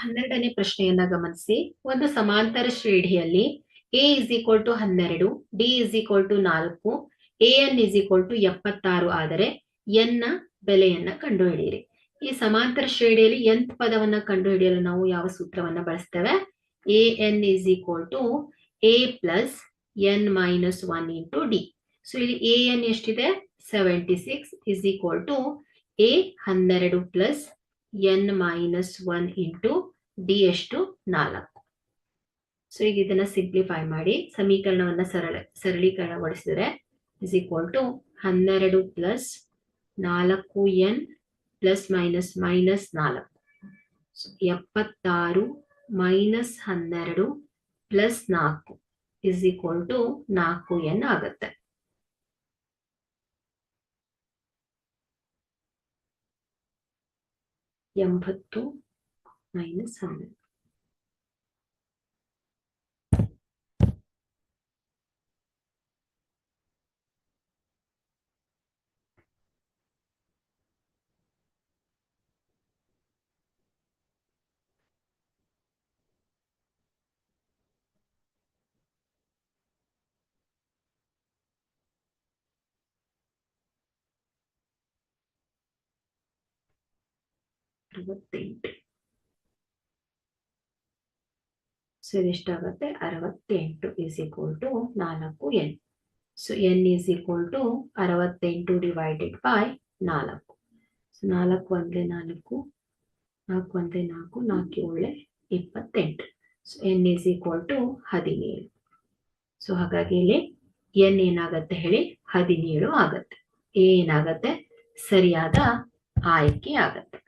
12ನೇ ಪ್ರಶ್ನೆಯನ್ನ ಗಮನಿಸಿ. ಒಂದು ಸಮಾಂತರ ಶ್ರೇಣಿಯಲ್ಲಿ a is equal to 12, d is equal to 4, an is equal to 76 ಆದರೆ n ನ ಬೆಲೆಯನ್ನ ಕಂಡುಹಿಡಿಯಿರಿ. ಈ ಸಮಾಂತರ ಶ್ರೇಣಿಯಲ್ಲಿ nth ಪದವನ್ನ ಕಂಡುಹಿಡಿಯಲು ನಾವು ಯಾವ ಸೂತ್ರವನ್ನ ಬಳಸ್ತೇವೆ? an is equal to a plus n minus 1 into d. So ಇಲ್ಲಿ an ಎಷ್ಟಿದೆ? 76 is equal to a 12 plus n minus 1 into d ಎಷ್ಟು? 4. ಸೊ ಈಗ ಇದನ್ನ ಸಿಂಪ್ಲಿಫೈ ಮಾಡಿ ಸಮೀಕರಣವನ್ನ ಸರಳೀಕರಣಗೊಳಿಸಿದರೆ is equal to 12 plus 4n plus minus minus 4. 76 minus 12 plus 4 is equal to 4n ಆಗುತ್ತೆ. ಎಂಬತ್ತು minus 12. So ಇದೆಷ್ಟಾಗುತ್ತೆ? 68 is equal to 4n. So n is equal to 68 divided by 4. So 4 ಒಂದ್ಲೆ 4, 4 ಒಂದ್ಲೆ 4, 4 ಏಳೆ 28. So n is equal to 17. So ಹಾಗಾಗಿ ಇಲ್ಲಿ n ಏನಾಗತ್ತೆ ಹೇಳಿ? 17 ಆಗತ್ತೆ. ಏನಾಗತ್ತೆ? ಸರಿಯಾದ ಆಯ್ಕೆ ಆಗತ್ತೆ.